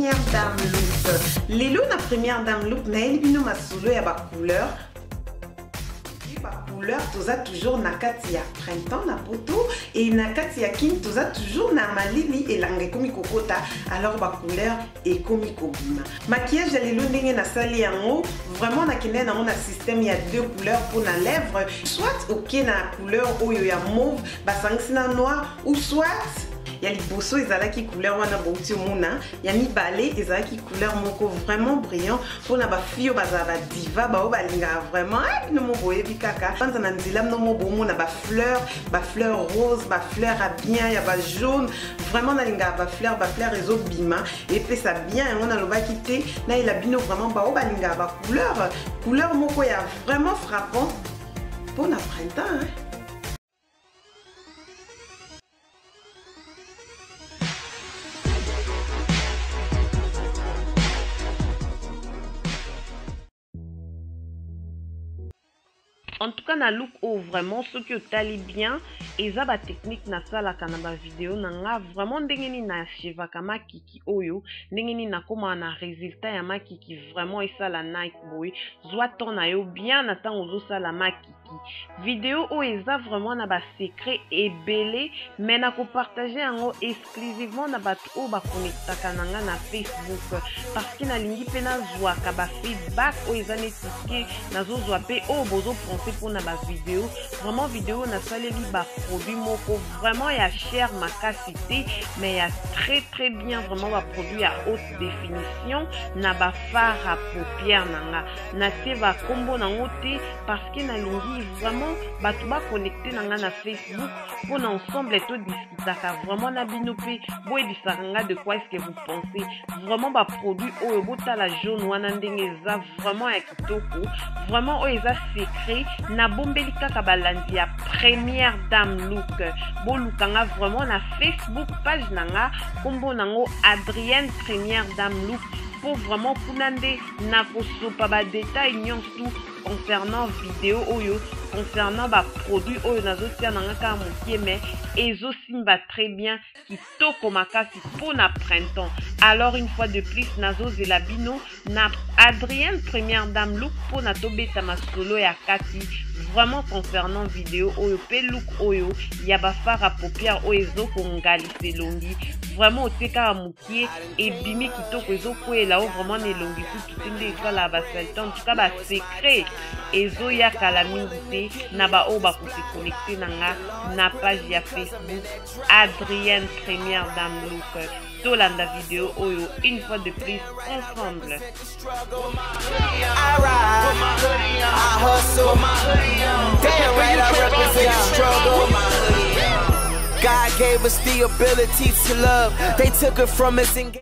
première dame look. Lelo na première dame look na elbino masolo ya ba couleur. Couleur toza toujours na kati ya printemps na poto et na kati ya kin toza toujours na malili elanga komi kokota alors ba couleur et komi kobima maquillage ya lelo ndenge na sali yango vraiment na kende na na système ya deux couleurs pour na lèvres soit ok na couleur oyo ya mauve basangisi na noir ou soit ya liboso ezalaki couleur wana bouti mona ya mibale ezalaki couleur moko vraiment brillant pour na ba fille bazala ba diva ba balinga vraiment no mo boyebi kaka panza na nzela no mo bomona ba fleur rose ba fleur à bien ya ba jaune vraiment na linga ba fleur ezobima et puis ça bien on a lobaki te na ila bino vraiment ba balinga ba couleur moko ya vraiment frappant pour na printemps hein. En tout cas, na look oh vraiment ce que tali bien et ça ba technique na sala kana ba vidéo na nga vraiment ndengeni na cheva kama kiki oyo ndengeni na koma na résultat ya makiki vraiment et ça la Nike boy soit ton na yo bien attend ozo sala makiki vidéo o eza vraiment na ba secret et belé mais na ko partager yango exclusivement na ba o ba connecta kananga na Facebook parce que na lingi pe na zwa ka ba feedback o eza netike na zo zwa pe o bozo pour na ba vidéo vraiment vidéo na saleli ba produit moko vraiment ya cher makasité mais ya très bien vraiment ba produit à haute définition na ba fard à paupières nanga na te ba combo nango te parce que na lingi vraiment ba to ba connecter nanga na Facebook pour ensemble to discuter vraiment na binope boy disaranga de quoi est-ce que vous pensez vraiment ba produit oyo bota la jaune wana ndenge za vraiment ya kitoko vraiment oyo eza secret na bombeli kaka balandi ya première dame look bolukanga vraiment na Facebook page nanga kombo nango Adrienne première dame look pour vraiment kunande na kosopa ba détail nyonso concernant vidéo oyo concernant ba produit oyo nazotia nanga ka mokie mais ezo simba très bien kitoko makasi pour na printemps alors une fois de plus nazo zela bino na Adrienne première dame look pour na tobeta masolo ya kati vraiment concernant vidéo oyo pe look oyo ya ba fard à paupières oyo ezo kongali selongi vraiment oteka mokie et bimi kitoko ezo kwela o vraiment nelongi tout nde ekala ba saltan en tout cas ba secret ezo ya kala mingi te na ba o ba ko se connecter nanga na page ya Facebook Adrienne première dame look tolanda vidéo oyo une fois de plus ensemble. God gave us the ability to love. They took it from us and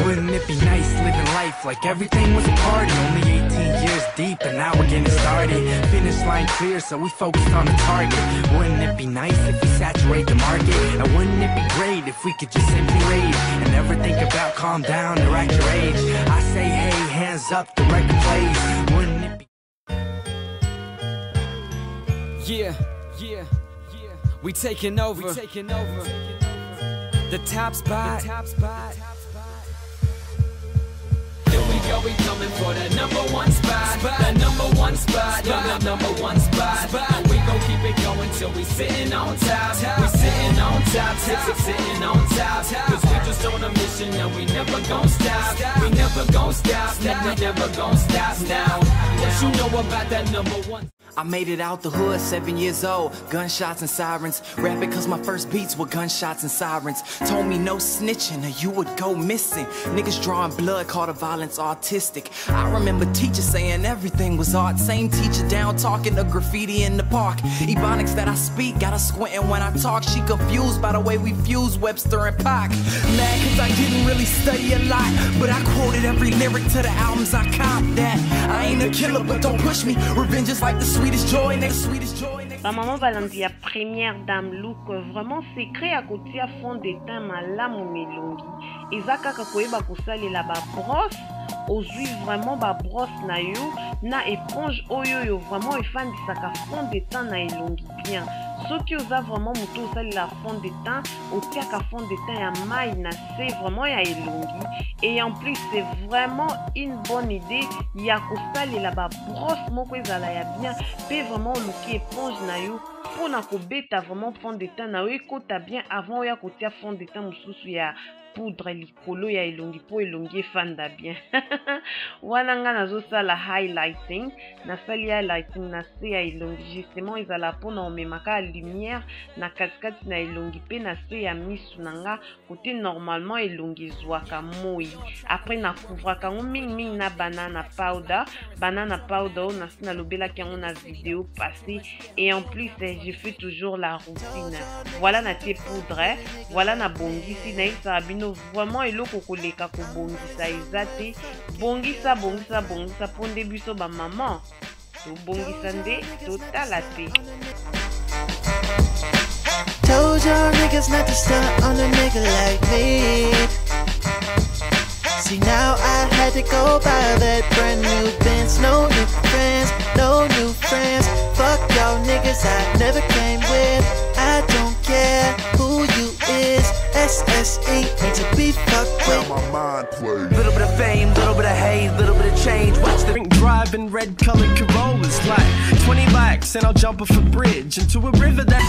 wouldn't it be nice living life like everything was a party? Only 18 years deep and now we're getting started. Finish line clear so we focused on the target. Wouldn't it be nice if we saturate the market? And wouldn't it be great if we could just simply rage and never think about calm down or act your age? I say hey, hands up, the record plays. Wouldn't it be Yeah, we taking over. The top spot. Here we go, we coming for the #1 spot. The #1 spot, the #1 spot. And we gon' keep it going till we sitting on top. We sitting on top, sitting on top. Cause we just on a mission and we never gon' stop. We never gon' stop, never gon' stop now. What you know about that #1? I made it out the hood, 7 years old. Gunshots and sirens. Rapping cause my first beats were gunshots and sirens. Told me no snitching or you would go missing. Niggas drawing blood, call the violence artistic. I remember teachers saying everything was art. Same teacher down talking to graffiti in the park. Ebonics that I speak, got her squinting when I talk. She confused by the way we fuse Webster and Pac. Mad cause I didn't really study a lot, but I quoted every lyric to the albums I copped that. I ain't a killer but don't push me. Revenge is like the sweetest joy, next sweetest joy. Ba maman balandi ya première dame look vraiment secret à côté à fond d'éteint malamu melongi. Eza kaka koyeba kosalela ba brosse ozwi vraiment babrosse na yo na éponge oyo vraiment efandisaka fond de teint na elongi bien. Soki oza vraiment moto osalela fond de teint, otiaka fond de teint ya mai na se vraiment ya elongi. Et en plus c'est vraiment une bonne idée ya kosalela babrosse moko ezala ya bien pe vraiment oluki éponge na yo pona kobeta vraiment fond de teint na yo ekota bien avant ya kotia fond de teint mosusu ya poudre likolo ya elongi po elongi efanda bien. Wana nga nazosala highlighting, nasali highlighting na se ya elongi justement ezala pona omemaka lumière na katikati na elongi pe na se ya misu na nga kote normalement elongi ezwaka moi. Après nakouvraka yango mingi na banana powder oyo nasi nalobelaki yango na vidéo passée. Et en plus je fais toujours la routine. Voilà na tie poudre, voilà na bongisi na isa bino vraiment eloko koleka ko bongisa ezate bongisa ponde biso ba maman to bongisa nde totala te. Told y'all niggas not to stunt on a nigga like me. See now I had to go buy that brand new Benz. No new friends. Fuck y'all niggas I never came with. I don't care who you is. SSE need to be fucked with. My mind plays. Little bit of fame, little bit of hate, little bit of change. Watch the drink drive in red colored Corollas. Like 20 lakhs and I'll jump off a bridge into a river that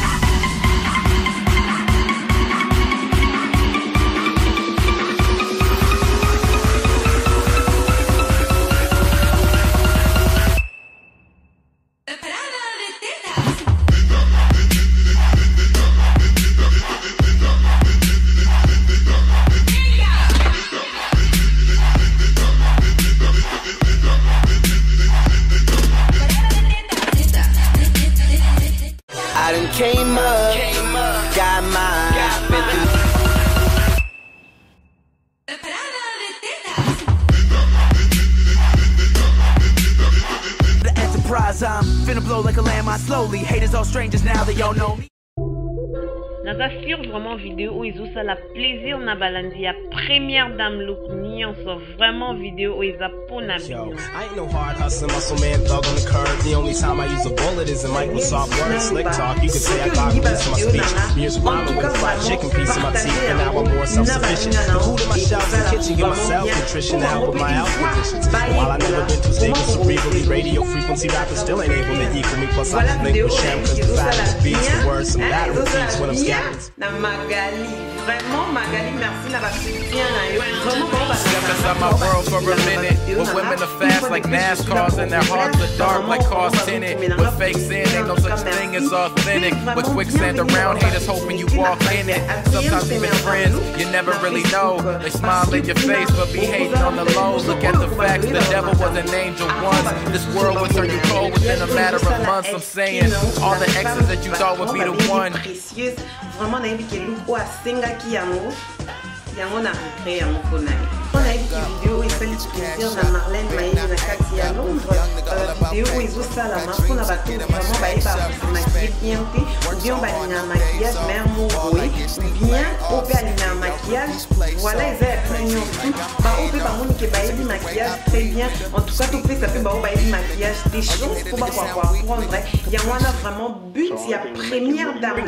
came up, got mine. The enterprise, I'm finna blow like a landmine slowly. Haters all strangers now, they all know me. Naza sur vraiment vidéo ils ont ça la plaisir na balandi ya première dame look nyonso vraiment vidéo ils a pona bien. I ain't no hard hustling muscle man thug on the curb. The only time I use a bullet is in Microsoft Word slick talk. You could say I got this in my speech. Years of rhyming with a fried chicken piece in my teeth, and now I'm more self-sufficient. The food in my shelves in the kitchen give myself nutrition now with my health conditions. While I never been too stable cerebrally, radio frequency rappers still ain't able to equal me. Plus I just link with Shem cause the fattest beats, the words, some battle beats when I'm scattered. Na Magali, vraiment Magali, merci na soutien na yo. Step inside my world for a minute. With women are fast like NASCARs and their hearts are dark like cars tinted. With fake sin, ain't no such thing as authentic. With quicksand around, haters hoping you walk in it. Sometimes even friends, you never really know. They smile in your face but be hating on the low. Look at the facts, the devil was an angel once. This world will turn you cold within a matter of months. I'm saying, all the exes that you thought would be the one. Vraiment nayebi ke look o asengaki yango na recréer yango mpona ye. Nayebi ke vidéo esali plaisir na Marlène Mayele na kati ya Londres. Vidéo oyo ezosalama mpona bato vraiment bayeba komaquiller bien te ou bien balinga maquillage mer moko boye ou bien ope alinga maquillage. Voilà eza ya plein nyonso bao mpe bamoni ke bayebi maquillage très bien. En tout cas topesa mpe bao bayebi maquillage des choses mpo bakoapprendre yango wana vraiment but ya première dame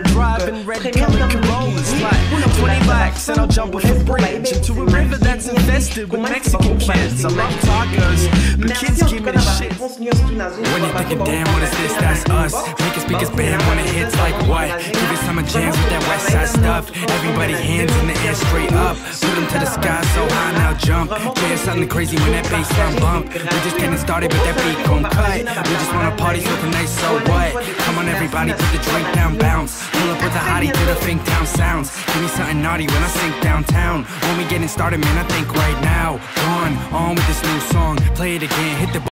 and I'll jump off a bridge into a river that's infested with Mexican kids. I love tacos, but kids give me the shit. When you're thinking, damn, what is this? That's us. Make it speakers bam when it hits like what? Give it summer jams with that west side stuff. Everybody hands in the air straight up. Put them to the sky so high now jump. Play something crazy when that bass line bump. We just getting started but that beat gon' cut. We just wanna party so tonight, so what? Come on everybody, put the drink down, bounce. Pull up with the hottie to the Fink Town sounds. Give me something naughty when I sink downtown. When we getting started, man, I think right now. On with this new song. Play it again, hit the